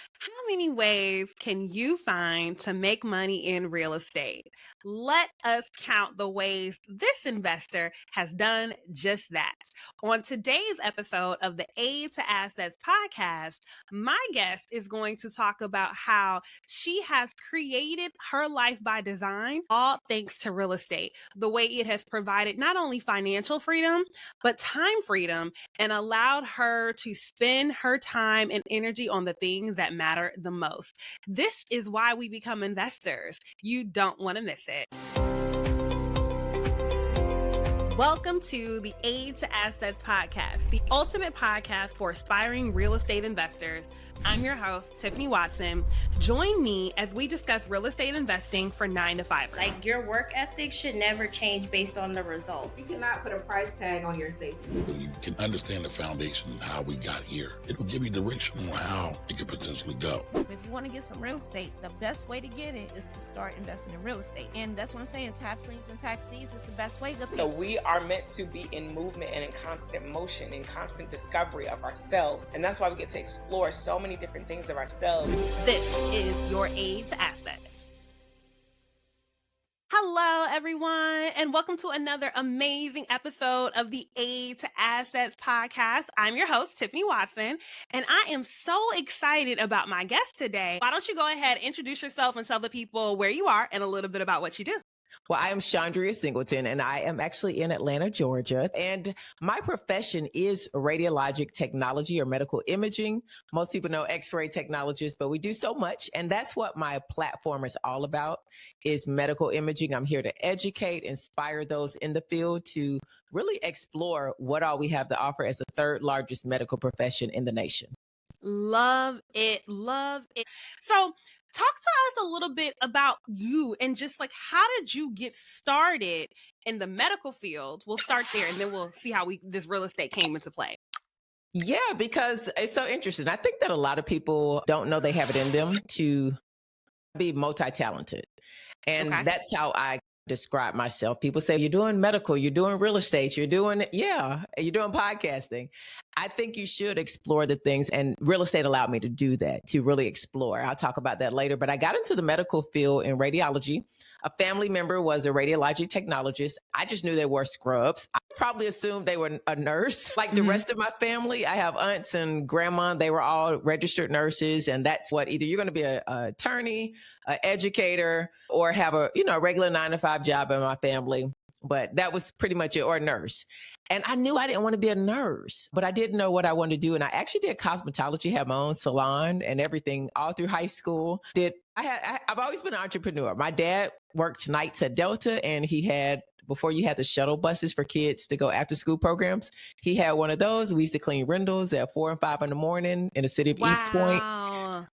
How many ways can you find to make money in real estate? Let us count the ways this investor has done just that. On today's episode of the Aid to Assets podcast, my guest is going to talk about how she has created her life by design, all thanks to real estate, the way it has provided not only financial freedom, but time freedom and allowed her to spend her time and energy on the things that matter the most. This is why we become investors. You don't want to miss it. Welcome to the Aid to Assets podcast, the ultimate podcast for aspiring real estate investors. I'm your host, Tiffany Watson. Join me as we discuss real estate investing for 9 to 5. Like, your work ethic should never change based on the result. You cannot put a price tag on your safety. When you can understand the foundation and how we got here, it will give you direction on how it could potentially go. If you want to get some real estate, the best way to get it is to start investing in real estate. And that's what I'm saying. Tax liens and tax deeds is the best way. So we are meant to be in movement and in constant motion, in constant discovery of ourselves. And that's why we get to explore so many different things of ourselves. This is your Aid to Assets. Hello, everyone, and welcome to another amazing episode of the Aid to Assets podcast. I'm your host, Tiffany Watson, and I am so excited about my guest today. Why don't you go ahead, introduce yourself and tell the people where you are and a little bit about what you do. Well, I am Chaundria Singleton, and I am actually in Atlanta, Georgia. And my profession is radiologic technology or medical imaging. Most people know X-ray technologist, but we do so much. And that's what my platform is all about, is medical imaging. I'm here to educate, inspire those in the field to really explore what all we have to offer as the third largest medical profession in the nation. Love it. Love it. So talk to us a little bit about you and just like, how did you get started in the medical field? We'll start there and then we'll see how this real estate came into play. Yeah, because it's so interesting. I think that a lot of people don't know they have it in them to be multi-talented. And that's how I describe myself. People say, you're doing medical, you're doing real estate, you're doing podcasting. I think you should explore the things, and real estate allowed me to do that, to really explore. I'll talk about that later, but I got into the medical field in radiology. A family member was a radiologic technologist. I just knew they wore scrubs. I probably assumed they were a nurse. Like the rest of my family, I have aunts and grandma, they were all registered nurses. And that's what, either you're going to be an attorney, an educator, or have a regular 9-to-5 job in my family. But that was pretty much it, or a nurse. And I knew I didn't want to be a nurse, but I didn't know what I wanted to do. And I actually did cosmetology, had my own salon and everything all through high school. I've always been an entrepreneur. My dad worked nights at Delta, and he had, before you had the shuttle buses for kids to go after school programs, he had one of those. We used to clean windows at 4 and 5 in the morning in the city of East Point.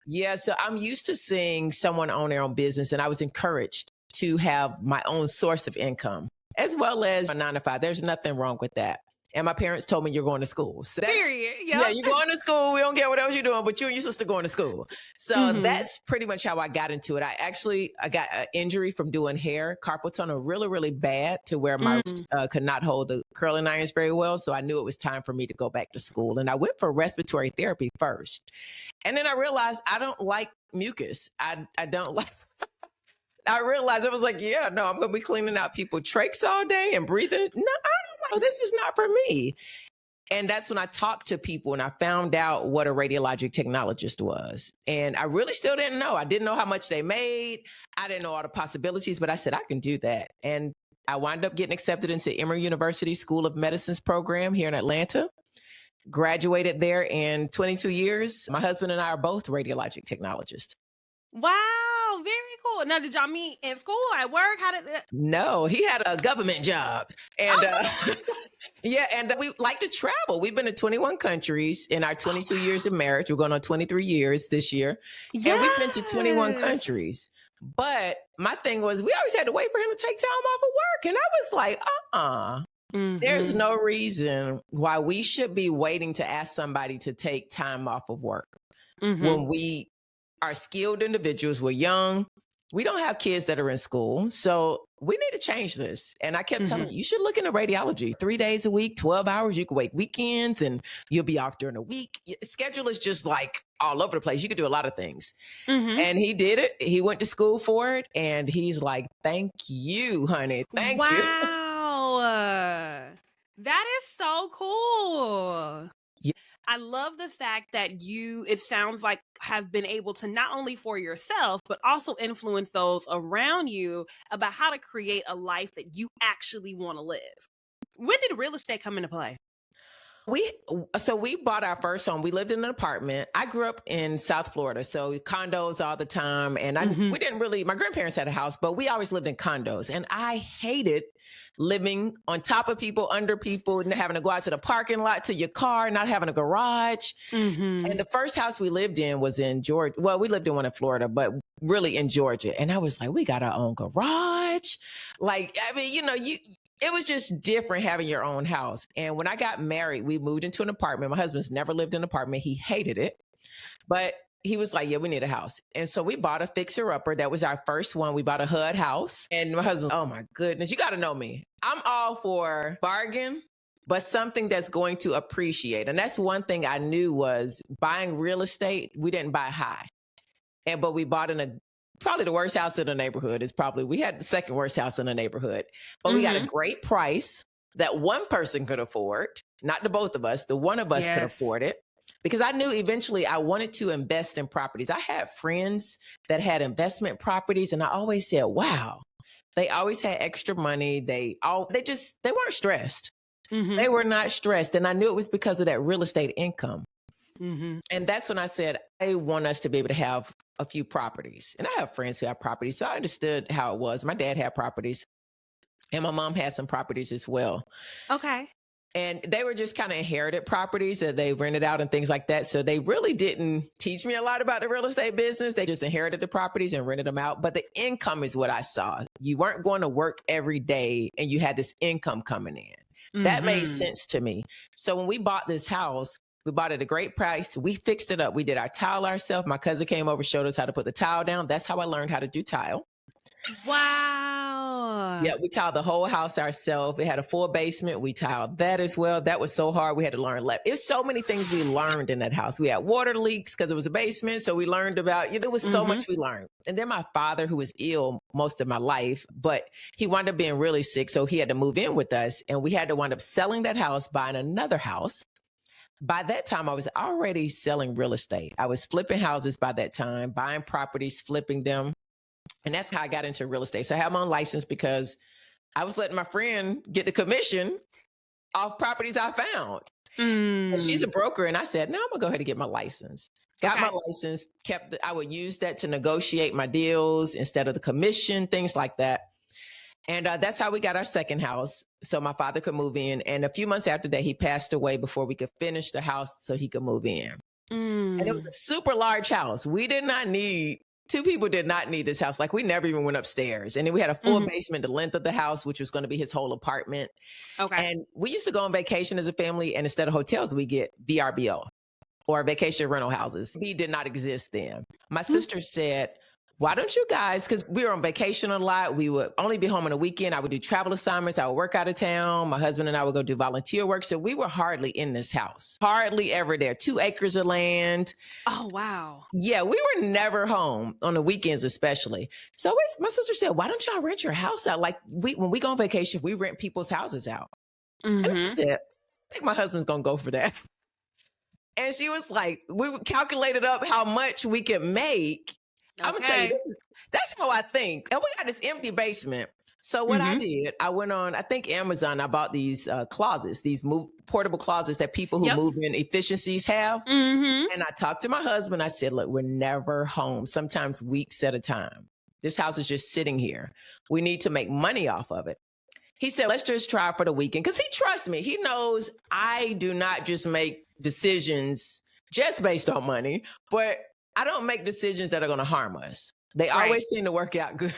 Yeah, so I'm used to seeing someone own their own business, and I was encouraged to have my own source of income, as well as a 9-to-5. There's nothing wrong with that. And my parents told me, you're going to school. So Period. Yep. Yeah, you're going to school. We don't care what else you're doing, but you and your sister going to school. So that's pretty much how I got into it. I got an injury from doing hair, carpal tunnel, really, really bad, to where my wrist could not hold the curling irons very well. So I knew it was time for me to go back to school. And I went for respiratory therapy first. And then I realized I don't like mucus. I don't like... I realized I was like, I'm going to be cleaning out people's trachs all day and breathing. No, I don't know. This is not for me. And that's when I talked to people and I found out what a radiologic technologist was. And I really still didn't know. I didn't know how much they made. I didn't know all the possibilities, but I said, I can do that. And I wound up getting accepted into Emory University School of Medicine's program here in Atlanta. Graduated there in 22 years. My husband and I are both radiologic technologists. Wow, very cool. Now, did y'all meet in school or at work? How did that? No, he had a government job. And and we like to travel. We've been to 21 countries in our 22 years of marriage. We're going on 23 years this year. Yes. And we've been to 21 countries. But my thing was, we always had to wait for him to take time off of work. And I was like, there's no reason why we should be waiting to ask somebody to take time off of work when we are skilled individuals. We're young. We don't have kids that are in school. So we need to change this. And I kept telling you should look into radiology 3 days a week, 12 hours. You can wait weekends and you'll be off during the week. Schedule is just like all over the place. You could do a lot of things. And he did it. He went to school for it. And he's like, thank you, honey. Thank you. Wow. That is so cool. Yeah. I love the fact that you, it sounds like, have been able to not only for yourself, but also influence those around you about how to create a life that you actually want to live. When did real estate come into play? We bought our first home. We lived in an apartment. I grew up in South Florida, so condos all the time. And we didn't really, my grandparents had a house, but we always lived in condos. And I hated living on top of people, under people, and having to go out to the parking lot to your car, not having a garage. And the first house we lived in was in Georgia. Well, we lived in one in Florida, but really in Georgia. And I was like, we got our own garage. Like, I mean, you know, it was just different having your own house. And when I got married, we moved into an apartment. My husband's never lived in an apartment. He hated it. But he was like, yeah, we need a house. And so we bought a fixer-upper. That was our first one. We bought a HUD house. And my husband, oh my goodness, you got to know me. I'm all for bargain, but something that's going to appreciate. And that's one thing I knew was buying real estate, we didn't buy high. But we bought in probably the worst house in the neighborhood we had the second worst house in the neighborhood, but we got a great price that one person could afford, not the both of us, the one of us could afford it, because I knew eventually I wanted to invest in properties. I had friends that had investment properties and I always said, wow, they always had extra money. They weren't stressed. They were not stressed. And I knew it was because of that real estate income. And that's when I said, I want us to be able to have a few properties. And I have friends who have properties, so I understood how it was. My dad had properties and my mom had some properties as well. Okay. And they were just kind of inherited properties that they rented out and things like that. So they really didn't teach me a lot about the real estate business. They just inherited the properties and rented them out. But the income is what I saw. You weren't going to work every day and you had this income coming in. That made sense to me. So when we bought this house, we bought it at a great price. We fixed it up. We did our tile ourselves. My cousin came over, showed us how to put the tile down. That's how I learned how to do tile. Wow. Yeah, we tiled the whole house ourselves. It had a full basement. We tiled that as well. That was so hard. We had to learn. There's so many things we learned in that house. We had water leaks because it was a basement. So we learned about, there was so much we learned. And then my father, who was ill most of my life, but he wound up being really sick. So he had to move in with us. And we had to wind up selling that house, buying another house. By that time, I was already selling real estate. I was flipping houses by that time, buying properties, flipping them. And that's how I got into real estate. So I have my own license because I was letting my friend get the commission off properties I found. And she's a broker. And I said, no, I'm going to go ahead and get my license. Got my license, I would use that to negotiate my deals instead of the commission, things like that. And that's how we got our second house. So my father could move in. And a few months after that, he passed away before we could finish the house so he could move in. And it was a super large house. Two people did not need this house. Like we never even went upstairs. And then we had a full basement, the length of the house, which was going to be his whole apartment. Okay. And we used to go on vacation as a family. And instead of hotels, we get VRBO or vacation rental houses. We did not exist then. My sister said, why don't you guys, because we were on vacation a lot. We would only be home on a weekend. I would do travel assignments. I would work out of town. My husband and I would go do volunteer work. So we were hardly in this house, hardly ever there. 2 acres of land. Oh, wow. Yeah, we were never home on the weekends, especially. So my sister said, why don't y'all rent your house out? Like when we go on vacation, we rent people's houses out. And I said, I think my husband's going to go for that. And she was like, we calculated up how much we could make. I'm going to tell you, that's how I think. And we got this empty basement. So what I did, I went on, I think Amazon, I bought these closets, these portable closets that people who move in efficiencies have. And I talked to my husband. I said, look, we're never home, sometimes weeks at a time. This house is just sitting here. We need to make money off of it. He said, let's just try for the weekend. Because he trusts me. He knows I do not just make decisions just based on money, but I don't make decisions that are going to harm us. They always seem to work out good.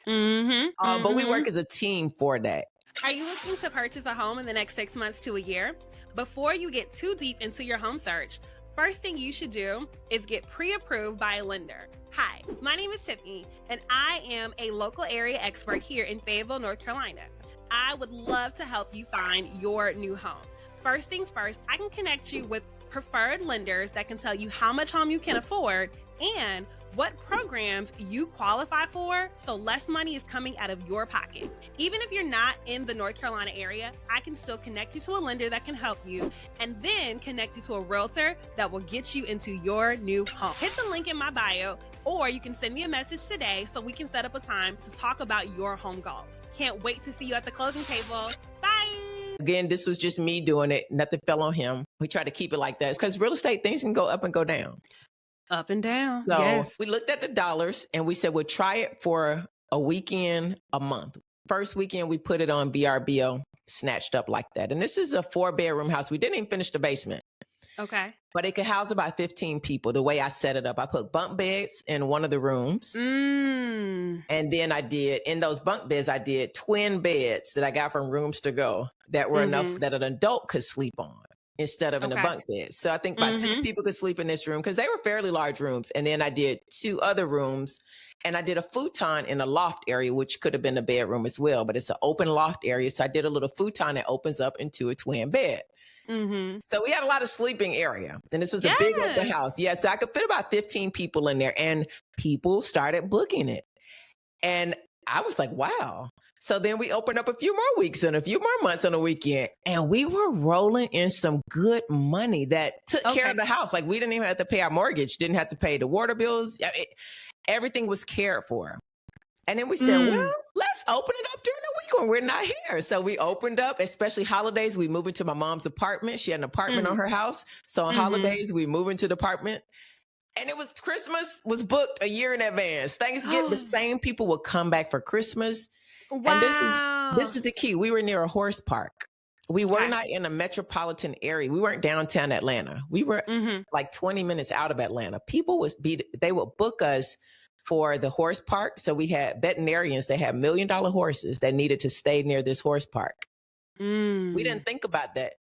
But we work as a team for that. Are you looking to purchase a home in the next 6 months to a year? Before you get too deep into your home search, First thing you should do is get pre-approved by a lender. Hi, my name is Tiffany, and I am a local area expert here in Fayetteville, North Carolina. I would love to help you find your new home. First things first, I can connect you with preferred lenders that can tell you how much home you can afford and what programs you qualify for, so less money is coming out of your pocket. Even if you're not in the North Carolina area, I can still connect you to a lender that can help you and then connect you to a realtor that will get you into your new home. Hit the link in my bio, or you can send me a message today so we can set up a time to talk about your home goals. Can't wait to see you at the closing table. Bye. Again, this was just me doing it. Nothing fell on him. We try to keep it like that because real estate, things can go up and go down. Up and down. So yes. We looked at the dollars and we said, we'll try it for a weekend, a month. First weekend, we put it on VRBO, snatched up like that. And this is a 4-bedroom house. We didn't even finish the basement. Okay. But it could house about 15 people the way I set it up. I put bunk beds in one of the rooms. And then in those bunk beds, I did twin beds that I got from Rooms to Go that were enough that an adult could sleep on instead of in a bunk bed. So I think about 6 people could sleep in this room because they were fairly large rooms. And then I did 2 other rooms and I did a futon in a loft area, which could have been a bedroom as well, but it's an open loft area. So I did a little futon that opens up into a twin bed. So we had a lot of sleeping area and this was a big open house. Yeah. So I could fit about 15 people in there and people started booking it. And I was like, wow. So then we opened up a few more weeks and a few more months on a weekend and we were rolling in some good money that took care of the house. Like we didn't even have to pay our mortgage, didn't have to pay the water bills. Everything was cared for. And then we said, well, let's open it up during the week when we're not here. So we opened up, especially holidays. We moved into my mom's apartment. She had an apartment on her house. So on holidays, we moved into the apartment. And it was Christmas was booked a year in advance. Thanksgiving, the same people would come back for Christmas. Wow. And this is the key. We were near a horse park. We were not in a metropolitan area. We weren't downtown Atlanta. We were like 20 minutes out of Atlanta. People they would book us for the horse park. So we had veterinarians that had $1 million horses that needed to stay near this horse park. We didn't think about that.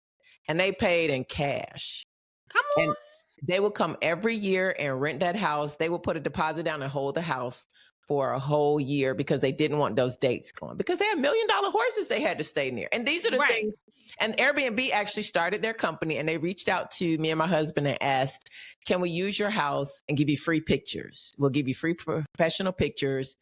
And they paid in cash. Come on. And they would come every year and rent that house. They would put a deposit down and hold the house for a whole year because they didn't want those dates going because they had $1 million horses they had to stay near. And these are the things. And Airbnb actually started their company and they reached out to me and my husband and asked, can we use your house and give you free pictures? We'll give you free professional pictures.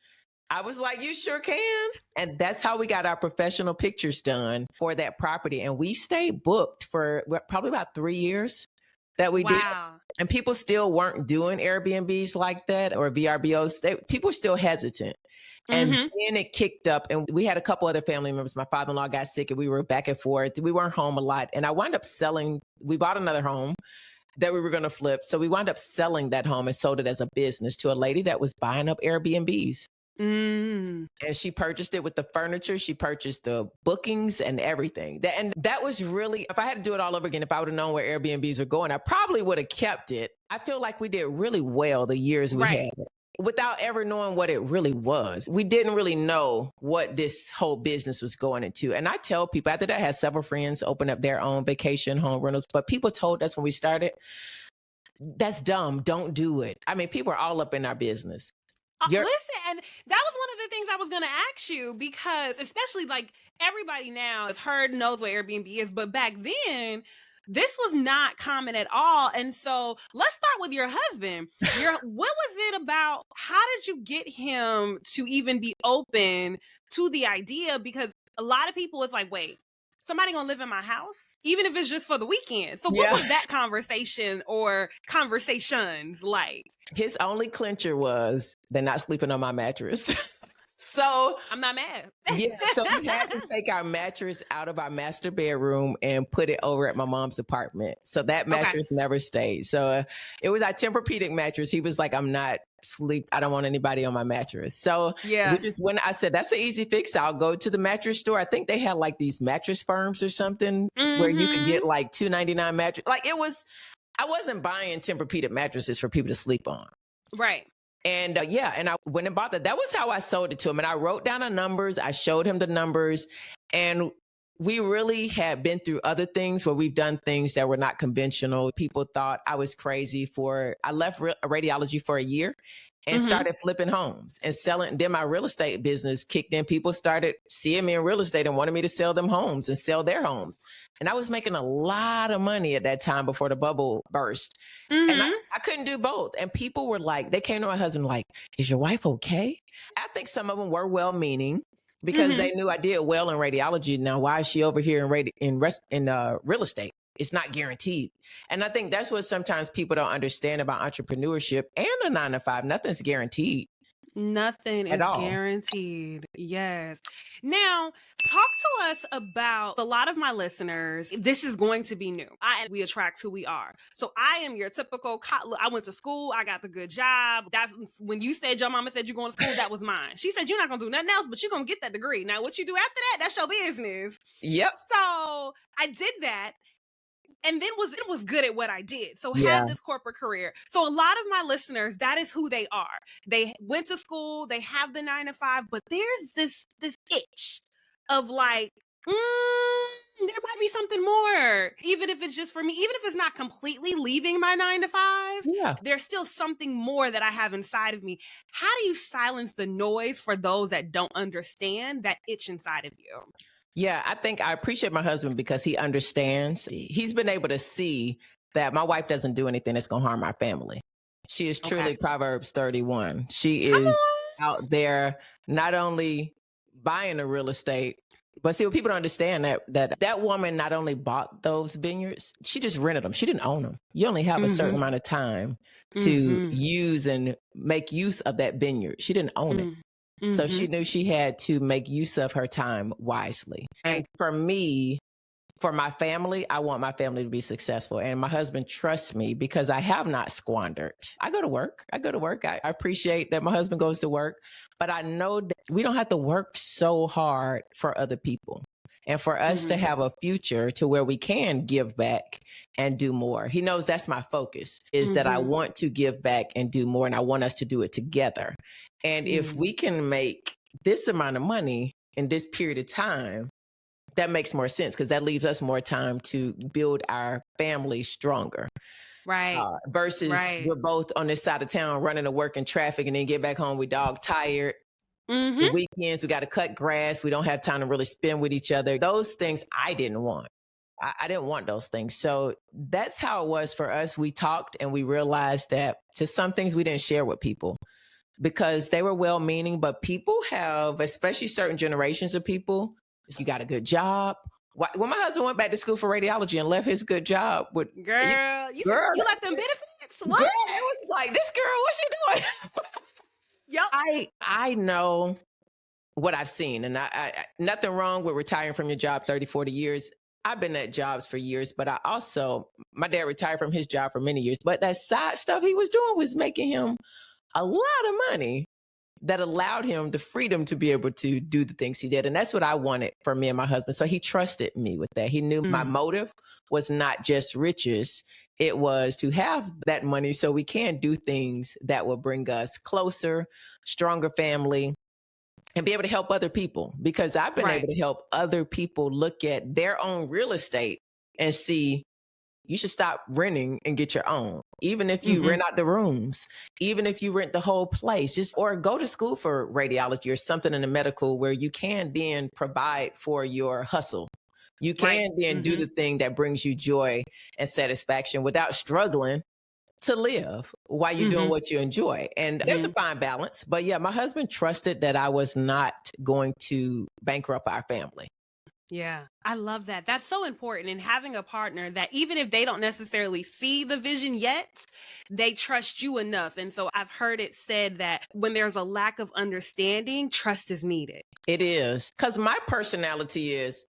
I was like, you sure can. And that's how we got our professional pictures done for that property. And we stayed booked for probably about 3 years. That we did. And people still weren't doing Airbnbs like that or VRBOs. People were still hesitant. And then it kicked up and we had a couple other family members. My father-in-law got sick and we were back and forth. We weren't home a lot. And I wound up selling. We bought another home that we were going to flip. So we wound up selling that home and sold it as a business to a lady that was buying up Airbnbs. And she purchased it with the furniture. She purchased the bookings and everything. And that was really, if I had to do it all over again, if I would have known where Airbnbs are going, I probably would have kept it. I feel like we did really well the years we had it without ever knowing what it really was. We didn't really know what this whole business was going into. And I tell people, after that, I had several friends open up their own vacation home rentals, but people told us when we started, that's dumb. Don't do it. I mean, people are all up in our business. Listen, and that was one of the things I was going to ask you because especially like everybody now has heard, knows what Airbnb is, but back then this was not common at all. And so let's start with your husband. What was it about? How did you get him to even be open to the idea? Because a lot of people was like, wait, somebody gonna live in my house, even if it's just for the weekend. So what was that conversation or conversations like? His only clincher was they're not sleeping on my mattress. So I'm not mad. So we had to take our mattress out of our master bedroom and put it over at my mom's apartment. So that mattress never stayed. So it was our Tempur-Pedic mattress. He was like, I don't want anybody on my mattress. So we just went, I said, that's an easy fix. I'll go to the mattress store. I think they had like these mattress firms or something where you could get like $2.99 mattress. Like I wasn't buying Tempur-Pedic mattresses for people to sleep on. Right. And and I went and bought that. That was how I sold it to him. And I wrote down the numbers. I showed him the numbers. And we really had been through other things where we've done things that were not conventional. People thought I was crazy I left radiology for a year and started flipping homes and selling. Then my real estate business kicked in. People started seeing me in real estate and wanted me to sell them homes and sell their homes. And I was making a lot of money at that time before the bubble burst. And I couldn't do both. And people were like, they came to my husband like, is your wife okay? I think some of them were well-meaning, because they knew I did well in radiology. Now, why is she over here in real estate? It's not guaranteed. And I think that's what sometimes people don't understand about entrepreneurship and a 9-to-5. Nothing's guaranteed. Nothing is guaranteed. Yes. Now, talk to us about a lot of my listeners. This is going to be new. We attract who we are. So I am your typical, I went to school. I got the good job. That's when you said your mama said you're going to school, that was mine. She said, you're not going to do nothing else, but you're going to get that degree. Now, what you do after that, that's your business. Yep. So I did that. And then was good at what I did. So had this corporate career. So a lot of my listeners, that is who they are. They went to school, they have the 9-to-5, but there's this itch of like, there might be something more. Even if it's just for me, even if it's not completely leaving my 9-to-5, there's still something more that I have inside of me. How do you silence the noise for those that don't understand that itch inside of you? Yeah, I think I appreciate my husband because he understands. He's been able to see that my wife doesn't do anything that's going to harm our family. She is truly Proverbs 31. She is out there not only buying the real estate, but see, what people don't understand that woman not only bought those vineyards, she just rented them. She didn't own them. You only have a certain amount of time to use and make use of that vineyard. She didn't own it. So she knew she had to make use of her time wisely. And for me, for my family, I want my family to be successful. And my husband trusts me because I have not squandered. I go to work. I appreciate that my husband goes to work, but I know that we don't have to work so hard for other people. And for us to have a future to where we can give back and do more. He knows that's my focus, is that I want to give back and do more. And I want us to do it together. And if we can make this amount of money in this period of time, that makes more sense because that leaves us more time to build our family stronger. Right. Versus we're both on this side of town running to work in traffic and then get back home, we dog tired. The weekends, we got to cut grass. We don't have time to really spend with each other. Those things I didn't want. I didn't want those things. So that's how it was for us. We talked and we realized that to some things we didn't share with people because they were well-meaning, but people have, especially certain generations of people, you got a good job. When my husband went back to school for radiology and left his good job with you left them benefits? What? Girl, it was like, this girl, what's she doing? Yep. I know what I've seen, and I nothing wrong with retiring from your job 30, 40 years. I've been at jobs for years, but my dad retired from his job for many years, but that side stuff he was doing was making him a lot of money that allowed him the freedom to be able to do the things he did. And that's what I wanted for me and my husband. So he trusted me with that. He knew my motive was not just riches. It was to have that money so we can do things that will bring us closer, stronger family, and be able to help other people. Because I've been able to help other people look at their own real estate and see, you should stop renting and get your own. Even if you rent out the rooms, even if you rent the whole place, or go to school for radiology or something in the medical where you can then provide for your hustle. You can then do the thing that brings you joy and satisfaction without struggling to live while you're doing what you enjoy. And there's a fine balance. But yeah, my husband trusted that I was not going to bankrupt our family. Yeah, I love that. That's so important. And having a partner that even if they don't necessarily see the vision yet, they trust you enough. And so I've heard it said that when there's a lack of understanding, trust is needed. It is. Because my personality is,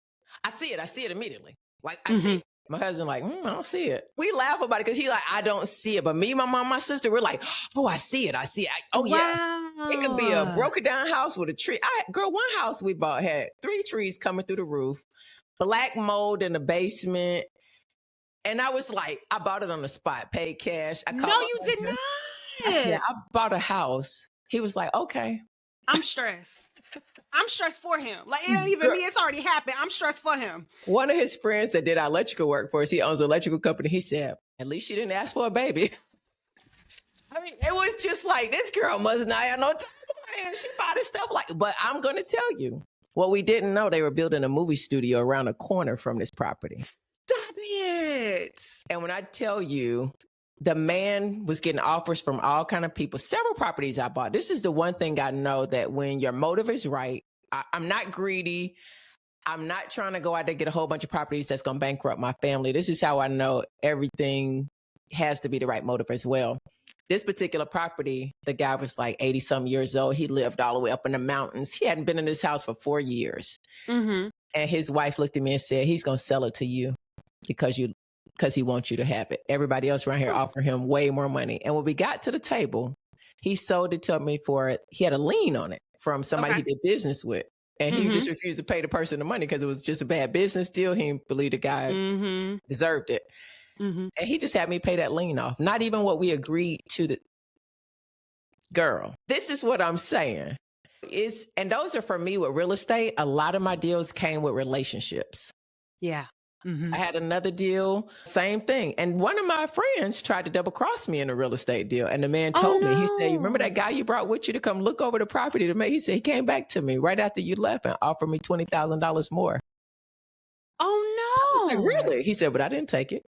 I see it immediately. Like I see it. My husband like, I don't see it. We laugh about it because he like, I don't see it. But me, my mom, my sister, we're like, oh, I see it. Yeah. It could be a broken down house with a tree. One house we bought had 3 trees coming through the roof, black mold in the basement. And I was like, I bought it on the spot, paid cash. No, you did not. I said, I bought a house. He was like, okay. I'm stressed. I'm stressed for him. Like, it ain't even me. It's already happened. I'm stressed for him. One of his friends that did our electrical work for us, he owns an electrical company. He said, at least she didn't ask for a baby. I mean, it was just like, this girl must not have no time. And she bought this stuff like, but I'm going to tell you what we didn't know. They were building a movie studio around the corner from this property. Stop it. And when I tell you, the man was getting offers from all kind of people, several properties I bought. This is the one thing I know, that when your motive is right, I'm not greedy. I'm not trying to go out there and get a whole bunch of properties that's going to bankrupt my family. This is how I know everything has to be the right motive as well. This particular property, the guy was like 80 some years old. He lived all the way up in the mountains. He hadn't been in this house for 4 years. And his wife looked at me and said, he's going to sell it to you because he wants you to have it. Everybody else around here offered him way more money. And when we got to the table, he sold it to me he had a lien on it from somebody he did business with. And he just refused to pay the person the money because it was just a bad business deal. He didn't believe the guy deserved it. And he just had me pay that lien off. Not even what we agreed to. The girl, this is what I'm saying. And those are for me with real estate. A lot of my deals came with relationships. Yeah. I had another deal, same thing. And one of my friends tried to double cross me in a real estate deal. And the man told me, he said, you remember that guy you brought with you to come look over the property to me? He said, he came back to me right after you left and offered me $20,000 more. Oh, no. I was like, really? He said, but I didn't take it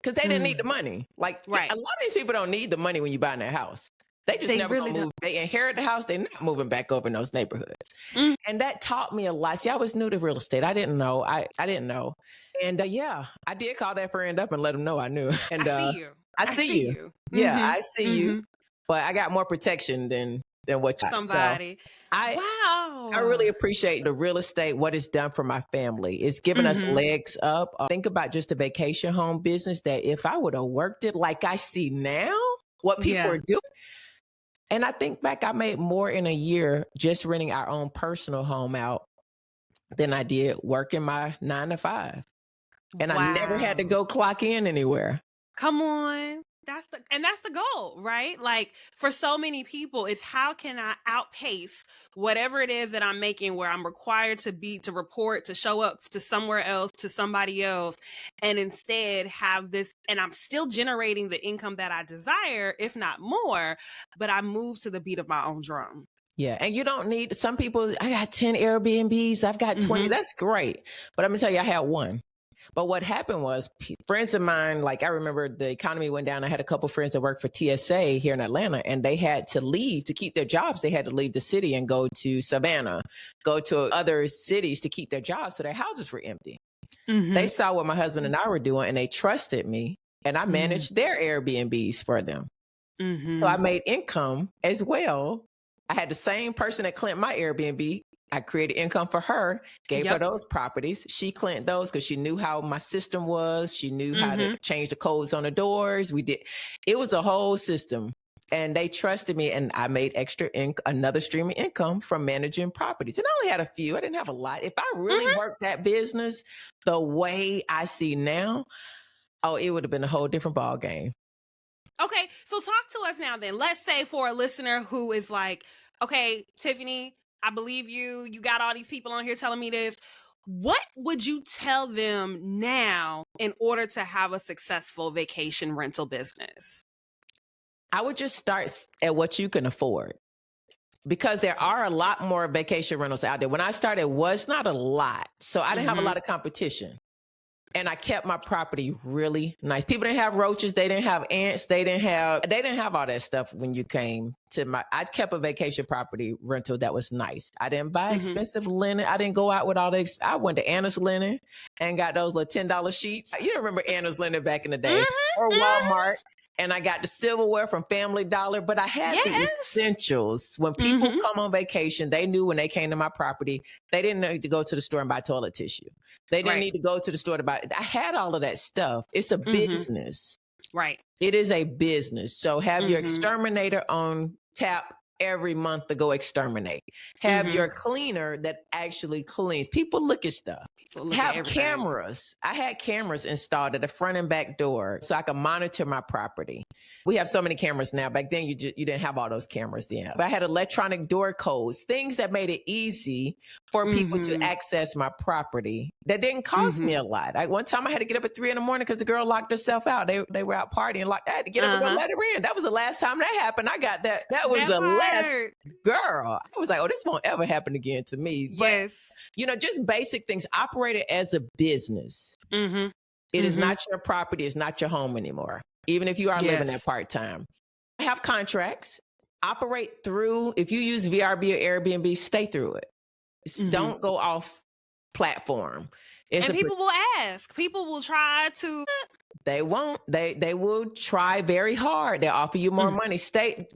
because they didn't need the money. Like a lot of these people don't need the money when you buy in their house. They just never really move. They inherit the house. They're not moving back over in those neighborhoods. And that taught me a lot. See, I was new to real estate. I didn't know. I didn't know. And I did call that friend up and let him know I knew. And I see you. I see you. Yeah, I see you. But I got more protection than what you somebody. So I really appreciate the real estate, what it's done for my family. It's given us legs up. Think about just the vacation home business, that if I would have worked it like I see now, what people are doing. And I think back, I made more in a year just renting our own personal home out than I did working my 9 to 5. And I never had to go clock in anywhere. Come on. That's the goal, right? Like, for so many people, it's how can I outpace whatever it is that I'm making, where I'm required to report, to show up to somewhere else, to somebody else, and instead have this, and I'm still generating the income that I desire, if not more, but I move to the beat of my own drum. Yeah. And you don't need, some people, I got 10 Airbnbs, I've got 20. That's great. But I'm gonna tell you, I had one. But what happened was, friends of mine, like, I remember the economy went down. I had a couple friends that worked for TSA here in Atlanta, and they had to leave to keep their jobs. They had to leave the city and go to Savannah, go to other cities to keep their jobs. So their houses were empty. They saw what my husband and I were doing, and they trusted me, and I managed their Airbnbs for them. So I made income as well. I had the same person that claimed my Airbnb. I created income for her, gave her those properties. She claimed those because she knew how my system was. She knew how to change the codes on the doors. It was a whole system, and they trusted me, and I made another stream of income from managing properties. And I only had a few. I didn't have a lot. If I really worked that business the way I see now, it would have been a whole different ball game. Okay, so talk to us now then. Let's say for a listener who is like, okay, Tiffany, I believe you. You got all these people on here telling me this. What would you tell them now in order to have a successful vacation rental business? I would just start at what you can afford, because there are a lot more vacation rentals out there. When I started, it was not a lot. So I didn't have a lot of competition. And I kept my property really nice. People didn't have roaches. They didn't have ants. They didn't have all that stuff when you came to I kept a vacation property rental that was nice. I didn't buy expensive linen. I didn't go out with all the, I went to Anna's Linen and got those little $10 sheets. You remember Anna's Linen back in the day, or Walmart. And I got the silverware from Family Dollar, but I had the essentials. When people come on vacation, they knew when they came to my property, they didn't need to go to the store and buy toilet tissue. They didn't need to go to the store to buy. I had all of that stuff. It's a business. Right. It is a business. So have your exterminator on tap every month to go exterminate. Have your cleaner that actually cleans. People look at stuff. Have cameras. I had cameras installed at the front and back door so I could monitor my property. We have so many cameras now. Back then, you didn't have all those cameras then. But I had electronic door codes, things that made it easy for people to access my property. That didn't cost me a lot. One time I had to get up at 3 a.m. because the girl locked herself out. They were out partying. I had to get up and go let her in. That was the last time that happened. I got that. That was the last girl. I was like, oh, this won't ever happen again to me. But, just basic things. Operate it as a business. It is not your property. It's not your home anymore. Even if you are living that part-time. Have contracts. Operate through. If you use VRB or Airbnb, stay through it. Don't go off platform. And people will ask. People will try to. They won't. They will try very hard. They'll offer you more money.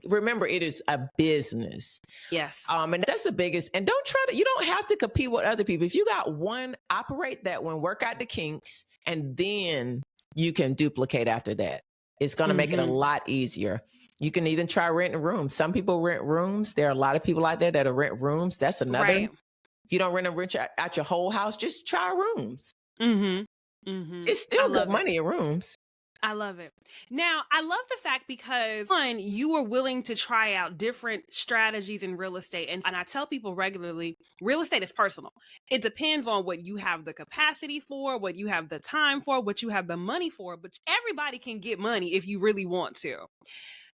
Remember, it is a business. Yes. And that's the biggest. And you don't have to compete with other people. If you got one, operate that one, work out the kinks, and then you can duplicate after that. It's going to make it a lot easier. You can even try renting rooms. Some people rent rooms. There are a lot of people out there that rent rooms. That's another. Right. If you don't rent out your whole house, just try rooms. It's still good money in rooms. I love it. Now, I love the fact because, one, you were willing to try out different strategies in real estate. And I tell people regularly, real estate is personal. It depends on what you have the capacity for, what you have the time for, what you have the money for. But everybody can get money if you really want to.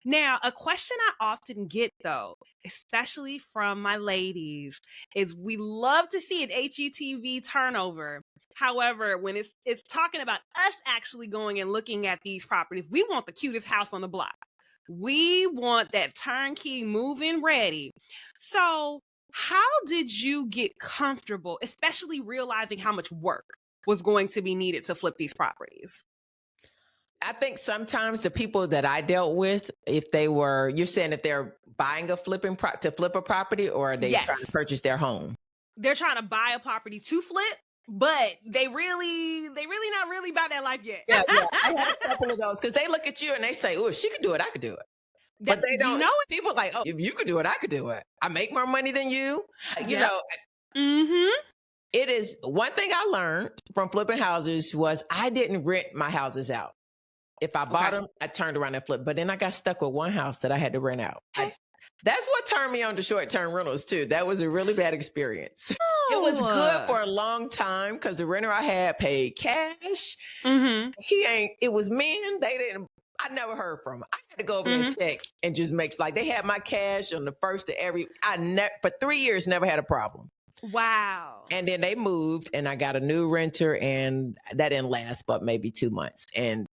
Now, a question I often get, though, especially from my ladies, is we love to see an HGTV turnover. However, when it's talking about us actually going and looking at these properties, we want the cutest house on the block. We want that turnkey move-in ready. So how did you get comfortable, especially realizing how much work was going to be needed to flip these properties? I think sometimes the people that I dealt with, you're saying if they're buying to flip a property, or are they trying to purchase their home? They're trying to buy a property to flip, but they really not really about that life yet. Yeah. I had a couple of those because they look at you and they say, oh, if she could do it, I could do it. But they don't. People are like, oh, if you could do it, I could do it. I make more money than you. You know. It is one thing I learned from flipping houses was I didn't rent my houses out. If I bought them, I turned around and flipped. But then I got stuck with one house that I had to rent out. That's what turned me on to short-term rentals too. That was a really bad experience. It was good for a long time because the renter I had paid cash. It was men. I never heard from him. I had to go over there and check and just they had my cash on the first of for 3 years, never had a problem. Wow. And then they moved and I got a new renter and that didn't last but maybe 2 months. And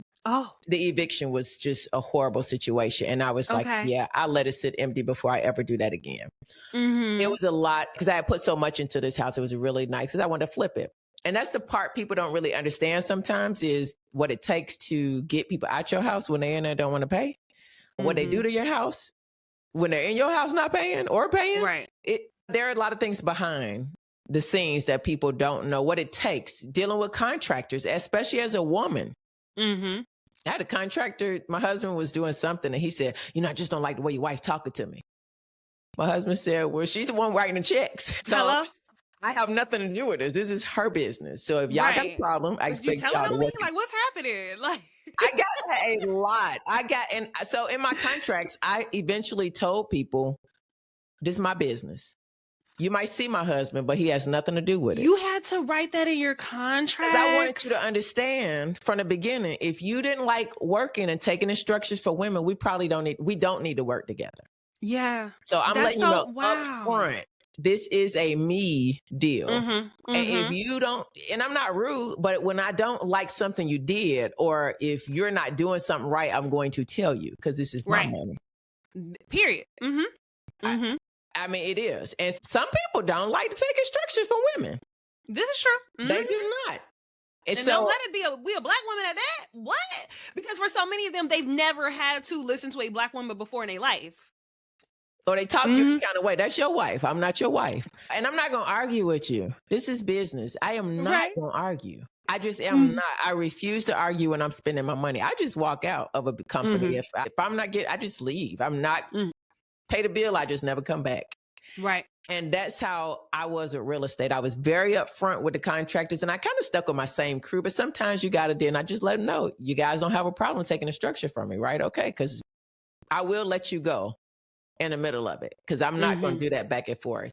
the eviction was just a horrible situation. And I was like, I'll let it sit empty before I ever do that again. It was a lot because I had put so much into this house. It was really nice because I wanted to flip it. And that's the part people don't really understand sometimes is what it takes to get people out your house when they're in there don't want to pay. What they do to your house when they're in your house not paying or paying. Right. There are a lot of things behind the scenes that people don't know what it takes dealing with contractors, especially as a woman. I had a contractor, my husband was doing something and he said, I just don't like the way your wife talking to me. My husband said, well, she's the one writing the checks. So I have nothing to do with this. This is her business. So if y'all got a problem, I expect y'all to work. Like, what's happening? Like, I got a lot. And so in my contracts, I eventually told people, this is my business. You might see my husband, but he has nothing to do with it. You had to write that in your contract. I wanted you to understand from the beginning, if you didn't like working and taking instructions for women, we don't need to work together. Yeah. So I'm letting you know up front, this is a me deal. And if you don't, and I'm not rude, but when I don't like something you did, or if you're not doing something right, I'm going to tell you because this is my money. Period. I mean, it is. And some people don't like to take instructions from women. This is true. They do not. And so, don't let it be a black woman at that. What? Because for so many of them, they've never had to listen to a black woman before in their life. Or they talk to you kind of way. That's your wife. I'm not your wife. And I'm not going to argue with you. This is business. I am not going to argue. I just am not. I refuse to argue when I'm spending my money. I just walk out of a company. If I'm not getting, I just leave. I'm not. pay the bill, I just never come back. Right. And that's how I was with real estate. I was very upfront with the contractors, and I kind of stuck with my same crew. But sometimes you got to then I just let them know, you guys don't have a problem taking the structure from me, right? Okay, because I will let you go in the middle of it, because I'm not going to do that back and forth.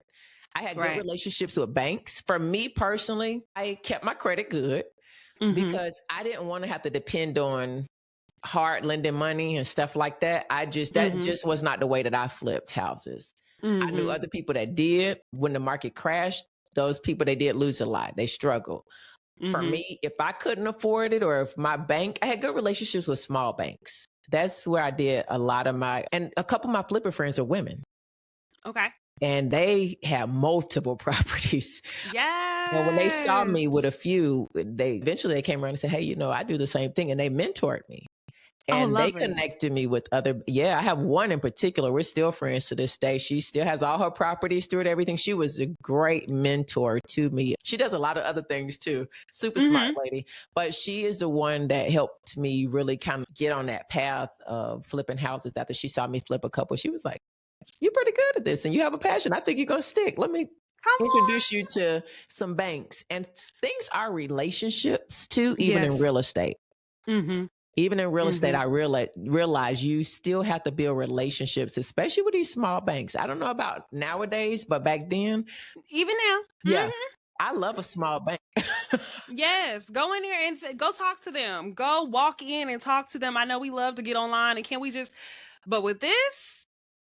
I had good relationships with banks. For me personally, I kept my credit good because I didn't want to have to depend on hard lending money and stuff like that. That just was not the way that I flipped houses. I knew other people that did. When the market crashed, those people, they did lose a lot. They struggled. For me, if I couldn't afford it, or if my bank, I had good relationships with small banks. That's where I did a lot of and a couple of my flipper friends are women. Okay. And they have multiple properties. Yeah. And when they saw me with a few, eventually came around and said, hey, I do the same thing. And they mentored me. And they connected me with other. Yeah, I have one in particular. We're still friends to this day. She still has all her properties through it, everything. She was a great mentor to me. She does a lot of other things too. Super smart lady. But she is the one that helped me really kind of get on that path of flipping houses. After she saw me flip a couple, she was like, you're pretty good at this and you have a passion. I think you're going to stick. Let me introduce you to some banks. And things are relationships too, even in real estate. Even in real estate, I realize you still have to build relationships, especially with these small banks. I don't know about nowadays, but back then. Even now. Yeah. I love a small bank. Yes. Go in there and go talk to them. Go walk in and talk to them. I know we love to get online and but with this,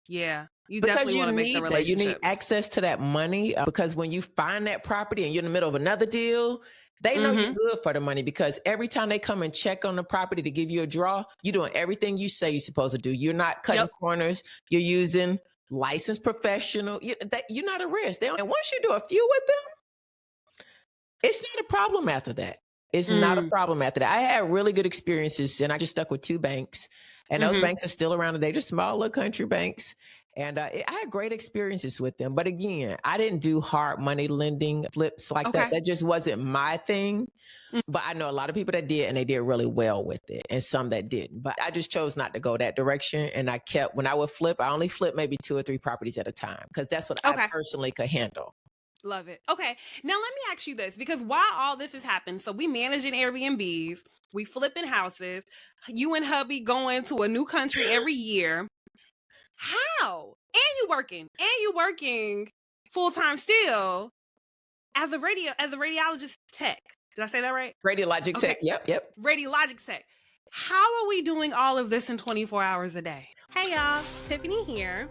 yeah. You definitely want to make the relationships. You need access to that money because when you find that property and you're in the middle of another deal, they know you're good for the money, because every time they come and check on the property to give you a draw, you're doing everything you say you're supposed to do. You're not cutting corners. You're using licensed professional. You're not a risk. And once you do a few with them, it's not a problem after that. It's not a problem after that. I had really good experiences, and I just stuck with 2 banks. And those banks are still around today, just small little country banks. And I had great experiences with them. But again, I didn't do hard money lending flips like that. That just wasn't my thing. But I know a lot of people that did, and they did really well with it, and some that didn't. But I just chose not to go that direction. And when I would flip, I only flip maybe 2 or 3 properties at a time, because that's what I personally could handle. Love it. Okay. Now let me ask you this, because while all this has happened, so we managing Airbnbs, we flipping houses, you and hubby going to a new country every year. How? And you working full-time still as a radiologist tech. Did I say that right? Radiologic tech. Yep. Radiologic tech. How are we doing all of this in 24 hours a day? Hey y'all, Tiffany here.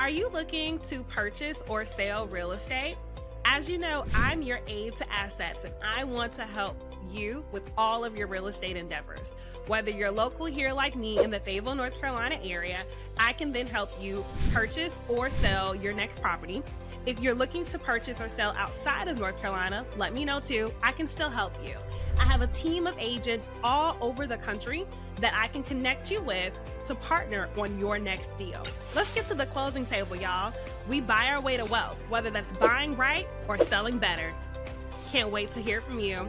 Are you looking to purchase or sell real estate? As you know, I'm your aid to assets, and I want to help you with all of your real estate endeavors. Whether you're local here like me in the Fayetteville, North Carolina area, I can then help you purchase or sell your next property. If you're looking to purchase or sell outside of North Carolina, let me know too. I can still help you. I have a team of agents all over the country that I can connect you with to partner on your next deal. Let's get to the closing table, y'all. We buy our way to wealth, whether that's buying right or selling better. Can't wait to hear from you.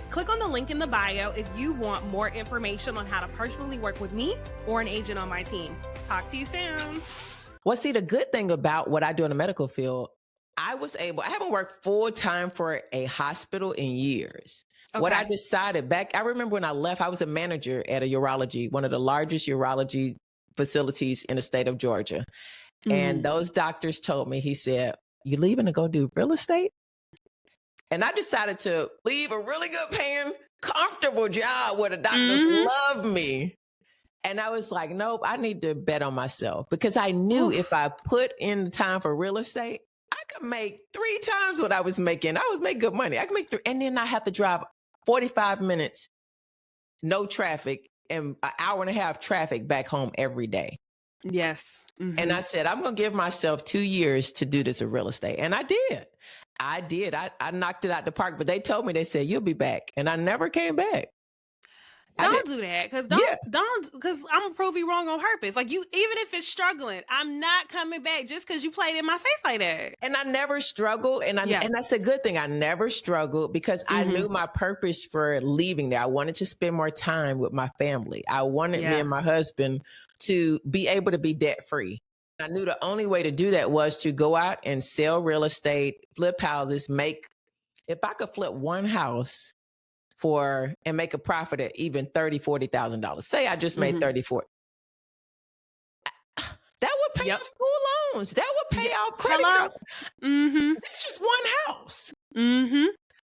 Click on the link in the bio if you want more information on how to personally work with me or an agent on my team. Talk to you soon. Well, see, the good thing about what I do in the medical field, I haven't worked full time for a hospital in years. Okay. What I decided I remember when I left, I was a manager at one of the largest urology facilities in the state of Georgia. And those doctors told me, he said, you leaving to go do real estate? And I decided to leave a really good paying, comfortable job where the doctors love me. And I was like, nope, I need to bet on myself, because I knew if I put in the time for real estate, I could make 3 times what I was making. I was making good money. I could make 3. And then I have to drive 45 minutes, no traffic, and an hour and a half traffic back home every day. Yes. And I said, I'm going to give myself 2 years to do this in real estate. And I did. I knocked it out the park, but they told me, they said, you'll be back. And I never came back. Don't do that, because because I'm gonna prove you wrong on purpose. Like, even if it's struggling, I'm not coming back just because you played in my face like that. And I never struggled, and that's the good thing. I never struggled because I knew my purpose for leaving there. I wanted to spend more time with my family. I wanted me and my husband to be able to be debt free. I knew the only way to do that was to go out and sell real estate, flip houses, if I could flip one house and make a profit at even $30,000-$40,000. Say I just made 34. That would pay off school loans. That would pay off credit cards. It's just one house.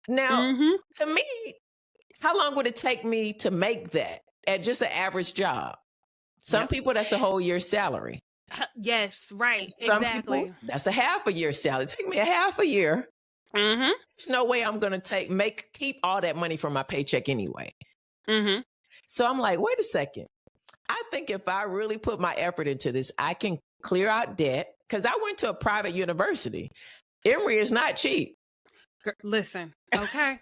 Now, to me, how long would it take me to make that at just an average job? Some people, that's a whole year's salary. Yes, right. Some exactly. people, that's a half a year's salary. Take me a half a year. There's no way I'm going to keep all that money from my paycheck anyway. So I'm like, wait a second. I think if I really put my effort into this, I can clear out debt, because I went to a private university. Emory is not cheap. Listen, okay.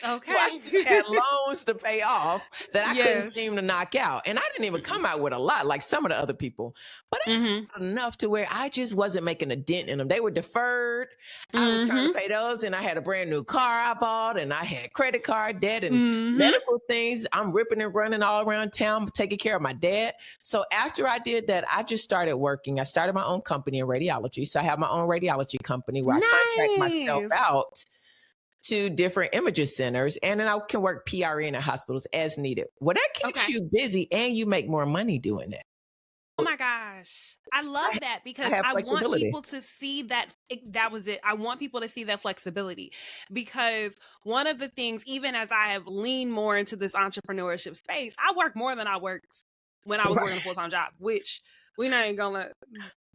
Okay. So I still had loans to pay off that I couldn't seem to knock out. And I didn't even come out with a lot like some of the other people. But I still had enough to where I just wasn't making a dent in them. They were deferred. I was trying to pay those. And I had a brand new car I bought. And I had credit card debt and medical things. I'm ripping and running all around town, taking care of my dad. So after I did that, I just started working. I started my own company in radiology. So I have my own radiology company where I contract myself out to different imaging centers, and then I can work PRN at hospitals as needed. Well, that keeps you busy and you make more money doing it. Oh my gosh. I love that, because I want people to see that was it. I want people to see that flexibility, because one of the things, even as I have leaned more into this entrepreneurship space, I work more than I worked when I was working a full-time job, which we're not even gonna,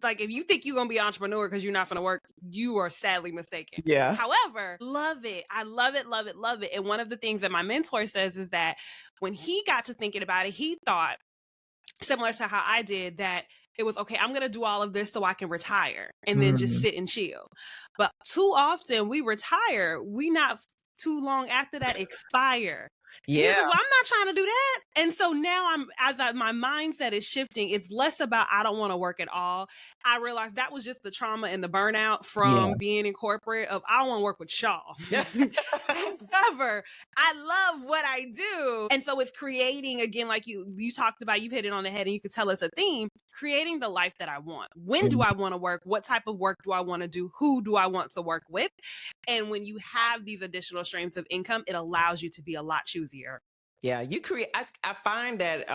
like, if you think you're going to be an entrepreneur because you're not going to work, you are sadly mistaken. Yeah. However, love it. I love it, love it, love it. And one of the things that my mentor says is that when he got to thinking about it, he thought, similar to how I did, that it was, okay, I'm going to do all of this so I can retire and then just sit and chill. But too often we retire, we not too long after that expire. Yeah. Well, I'm not trying to do that. And so now my mindset is shifting. It's less about, I don't want to work at all. I realized that was just the trauma and the burnout from being in corporate of, I don't want to work with Shaw. However, I love what I do. And so it's creating, again, like you talked about, you hit it on the head and you could tell us a theme, creating the life that I want. When do I want to work? What type of work do I want to do? Who do I want to work with? And when you have these additional streams of income, it allows you to be a lot choosier. Yeah, you create. I find that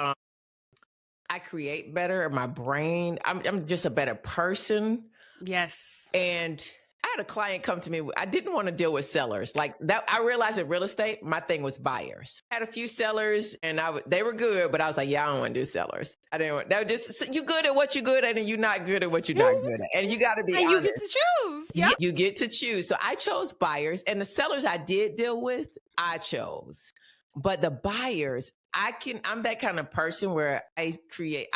I create better in my brain. I'm just a better person. Yes. And I had a client come to me. I didn't want to deal with sellers like that. I realized in real estate, my thing was buyers. I had a few sellers and they were good, but I was like, yeah, I don't want to do sellers. I didn't want, that was just, you good at what you're good at and you're not good at what you're not good at. And you got to be honest. You get to choose. Yep. You get to choose. So I chose buyers, and the sellers I did deal with, I chose. But the buyers, I'm that kind of person where I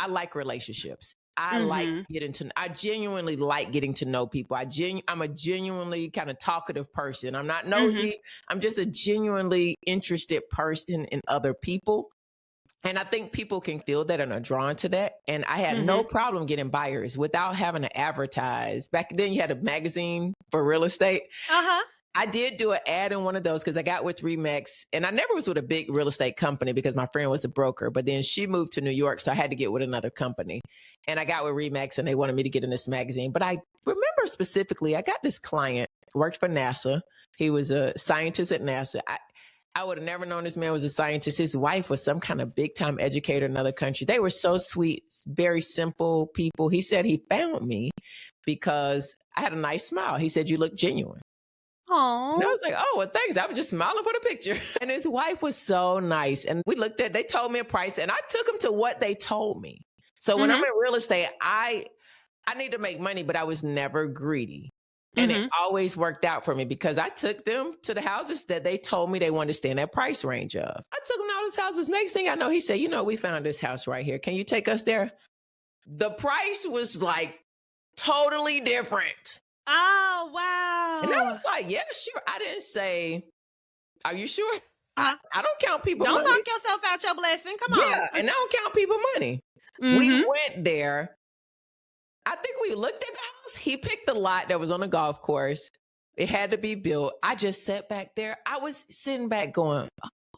like relationships. I genuinely like getting to know people. I'm a genuinely kind of talkative person. I'm not nosy. I'm just a genuinely interested person in other people. And I think people can feel that and are drawn to that. And I had no problem getting buyers without having to advertise. Back then you had a magazine for real estate. I did do an ad in one of those because I got with Remax, and I never was with a big real estate company because my friend was a broker, but then she moved to New York. So I had to get with another company, and I got with Remax and they wanted me to get in this magazine. But I remember specifically, I got this client, worked for NASA. He was a scientist at NASA. I would have never known this man was a scientist. His wife was some kind of big time educator in another country. They were so sweet, very simple people. He said he found me because I had a nice smile. He said, you look genuine. Aww. And I was like, oh, well, thanks. I was just smiling for the picture. And his wife was so nice. And they told me a price and I took him to what they told me. So when I'm in real estate, I need to make money, but I was never greedy. And it always worked out for me because I took them to the houses that they told me they wanted to stay in that price range of. I took them to all those houses. Next thing I know, he said, we found this house right here. Can you take us there? The price was like totally different. Oh, wow. And I was like, yeah, sure. I didn't say, are you sure? I don't count people money. Don't talk yourself out your blessing. Come on. Yeah, and I don't count people money. We went there. I think we looked at the house. He picked the lot that was on the golf course. It had to be built. I just sat back there. I was sitting back going,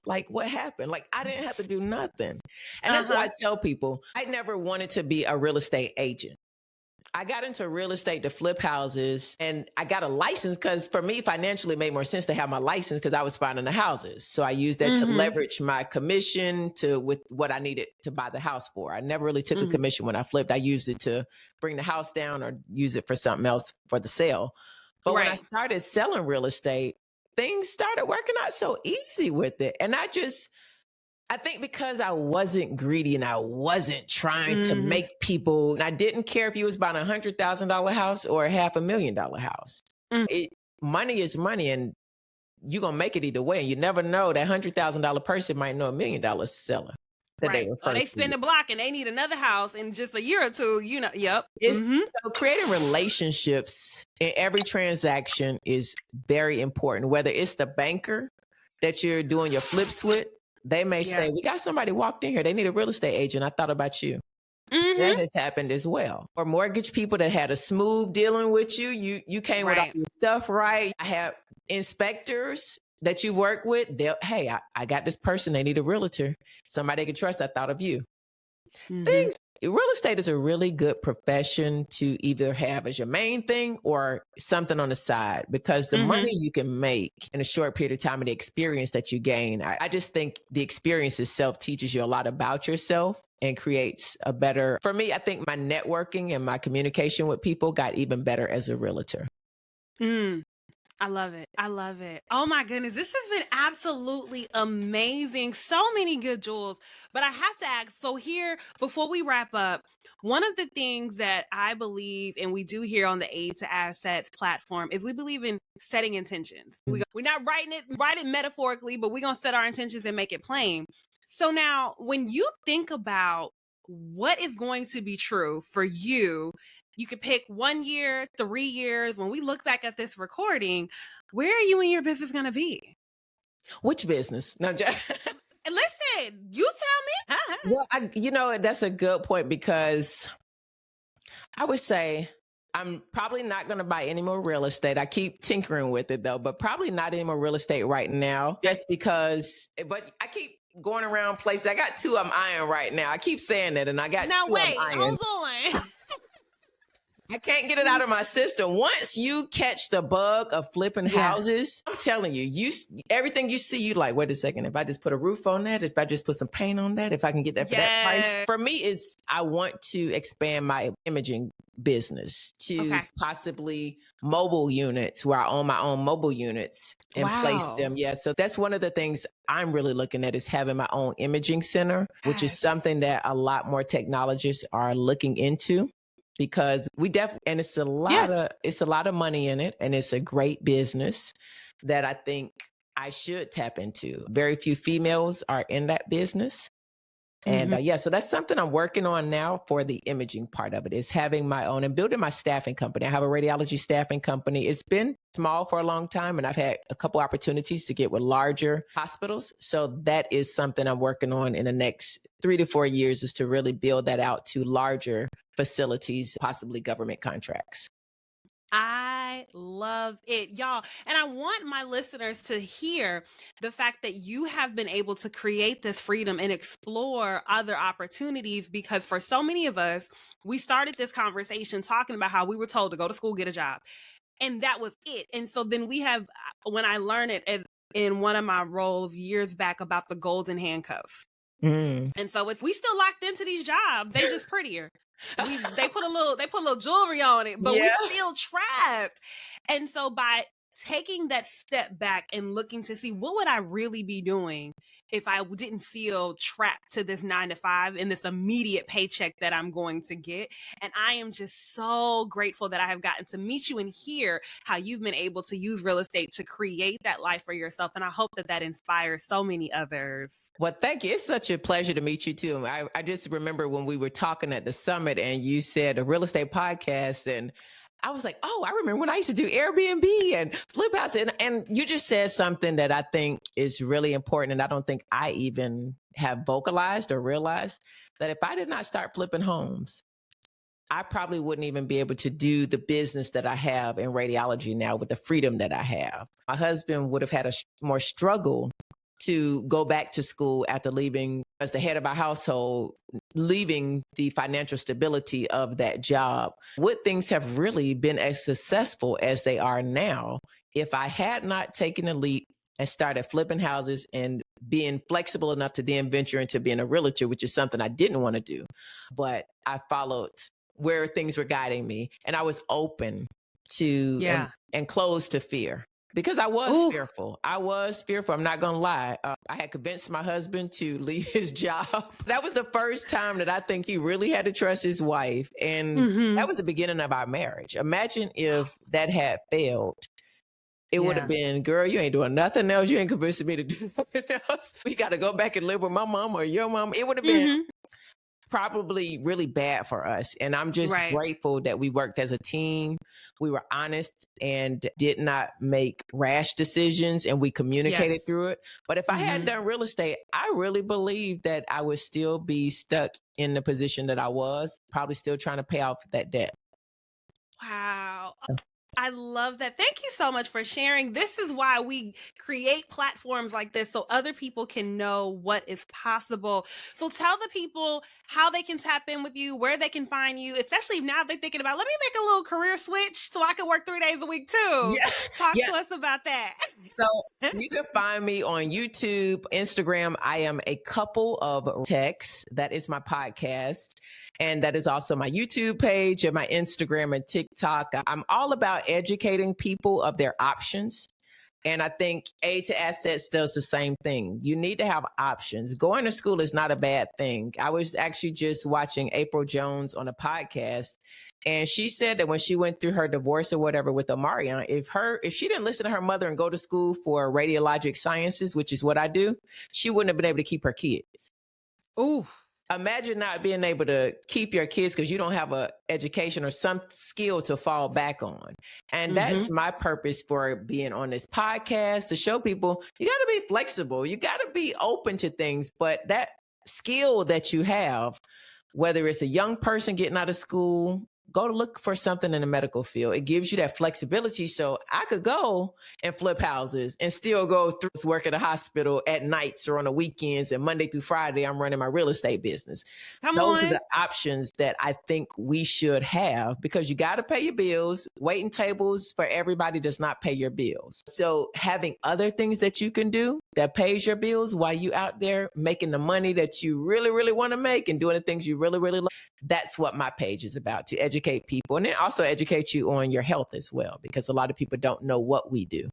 like, what happened? Like, I didn't have to do nothing. And that's what I tell people. I never wanted to be a real estate agent. I got into real estate to flip houses, and I got a license because for me, financially, it made more sense to have my license because I was finding the houses. So I used that to leverage my commission with what I needed to buy the house for. I never really took a commission when I flipped. I used it to bring the house down or use it for something else for the sale. But when I started selling real estate, things started working out so easy with it. And I think because I wasn't greedy and I wasn't trying to make people, and I didn't care if you was buying $100,000 house or a $500,000 house. Money is money, and you're going to make it either way. And you never know, that $100,000 person might know $1 million seller. They spin the block and they need another house in just a year or two, Yep. So creating relationships in every transaction is very important. Whether it's the banker that you're doing your flips with, they may say, we got somebody walked in here. They need a real estate agent. I thought about you. That has happened as well. Or mortgage people that had a smooth dealing with you. You came with all your stuff right. I have inspectors that you work with. Hey, I got this person. They need a realtor. Somebody they can trust. I thought of you. Real estate is a really good profession to either have as your main thing or something on the side, because the money you can make in a short period of time and the experience that you gain, I just think the experience itself teaches you a lot about yourself and creates a better, for me, I think my networking and my communication with people got even better as a realtor. I love it. I love it. Oh my goodness. This has been absolutely amazing. So many good jewels. But I have to ask, so here, before we wrap up, one of the things that I believe, and we do here on the Aid to Assets platform, is we believe in setting intentions. We're not write it metaphorically, but we're going to set our intentions and make it plain. So now, when you think about what is going to be true for you, you could pick 1 year, 3 years. When we look back at this recording, where are you and your business going to be? Which business? No, just listen, you tell me. Well, that's a good point, because I would say I'm probably not going to buy any more real estate. I keep tinkering with it though, but probably not any more real estate right now, just because, but I keep going around places. I got 2 I'm eyeing right now. I keep saying that, and I got 2 I'm eyeing. Hold on. I can't get it out of my system. Once you catch the bug of flipping houses, I'm telling you, everything you see, you like, wait a second, if I just put a roof on that, if I just put some paint on that, if I can get that for that price. For me, I want to expand my imaging business to possibly mobile units, where I own my own mobile units and place them. Yeah. So that's one of the things I'm really looking at, is having my own imaging center, which is something that a lot more technologists are looking into. Because and it's a lot of money in it, and it's a great business that I think I should tap into. Very few females are in that business. And so that's something I'm working on now for the imaging part of it, is having my own and building my staffing company. I have a radiology staffing company. It's been small for a long time, and I've had a couple opportunities to get with larger hospitals. So that is something I'm working on in the next 3 to 4 years, is to really build that out to larger facilities, possibly government contracts. I love it, y'all. And I want my listeners to hear the fact that you have been able to create this freedom and explore other opportunities, because for so many of us, we started this conversation talking about how we were told to go to school, get a job, and that was it. And so then when I learned it in one of my roles years back about the golden handcuffs. And so we still locked into these jobs. They just prettier. They put a little jewelry on it, but we still trapped. And so by taking that step back and looking to see, what would I really be doing if I didn't feel trapped to this 9 to 5 and this immediate paycheck that I'm going to get? And I am just so grateful that I have gotten to meet you and hear how you've been able to use real estate to create that life for yourself. And I hope that inspires so many others. Well, thank you. It's such a pleasure to meet you too. I just remember when we were talking at the summit and you said a real estate podcast, and I was like, oh, I remember when I used to do Airbnb and flip houses. And you just said something that I think is really important. And I don't think I even have vocalized or realized that if I did not start flipping homes, I probably wouldn't even be able to do the business that I have in radiology now with the freedom that I have. My husband would have had a more struggle to go back to school after leaving as the head of our household, leaving the financial stability of that job, would things have really been as successful as they are now if I had not taken a leap and started flipping houses and being flexible enough to then venture into being a realtor, which is something I didn't want to do. But I followed where things were guiding me, and I was open to and closed to fear. Because I was fearful. I was fearful. I'm not going to lie. I had convinced my husband to leave his job. That was the first time that I think he really had to trust his wife. And that was the beginning of our marriage. Imagine if that had failed. It would have been, girl, you ain't doing nothing else. You ain't convincing me to do something else. We got to go back and live with my mom or your mom. It would have been probably really bad for us. And I'm just grateful that we worked as a team. We were honest and did not make rash decisions, and we communicated through it. But if I hadn't done real estate, I really believe that I would still be stuck in the position that I was, probably still trying to pay off that debt. Wow. I love that. Thank you so much for sharing. This is why we create platforms like this, so other people can know what is possible. So tell the people how they can tap in with you, where they can find you, especially now they're thinking about, let me make a little career switch so I can work 3 days a week too. Talk to us about that. So you can find me on YouTube, Instagram. I am a couple of texts. That is my podcast. And that is also my YouTube page and my Instagram and TikTok. I'm all about educating people of their options. And I think Aid to Assets does the same thing. You need to have options. Going to school is not a bad thing. I was actually just watching April Jones on a podcast, and she said that when she went through her divorce or whatever with Omarion, if she didn't listen to her mother and go to school for radiologic sciences, which is what I do, she wouldn't have been able to keep her kids. Ooh. Imagine not being able to keep your kids because you don't have an education or some skill to fall back on. And that's my purpose for being on this podcast, to show people you got to be flexible. You got to be open to things. But that skill that you have, whether it's a young person getting out of school, go to look for something in the medical field. It gives you that flexibility. So I could go and flip houses and still go through work at a hospital at nights or on the weekends, and Monday through Friday, I'm running my real estate business. Those are the options that I think we should have, because you got to pay your bills. Waiting tables for everybody does not pay your bills. So having other things that you can do that pays your bills while you out there making the money that you really, really want to make and doing the things you really, really love. That's what my page is about, to educate people, and then also educate you on your health as well, because a lot of people don't know what we do.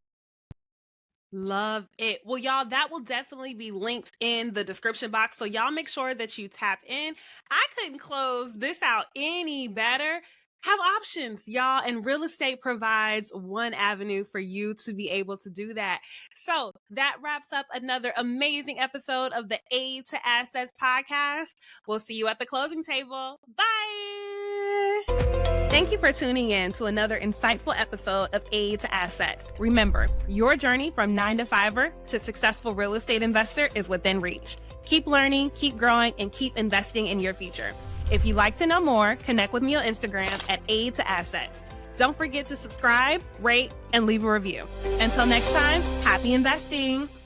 Love it. Well, y'all, that will definitely be linked in the description box. So y'all make sure that you tap in. I couldn't close this out any better. Have options, y'all, and real estate provides one avenue for you to be able to do that. So that wraps up another amazing episode of the Aid to Assets podcast. We'll see you at the closing table. Bye. Thank you for tuning in to another insightful episode of Aid to Assets. Remember, your journey from 9-to-5er to successful real estate investor is within reach. Keep learning, keep growing, and keep investing in your future. If you'd like to know more, connect with me on Instagram at Aid to Assets. Don't forget to subscribe, rate, and leave a review. Until next time, happy investing.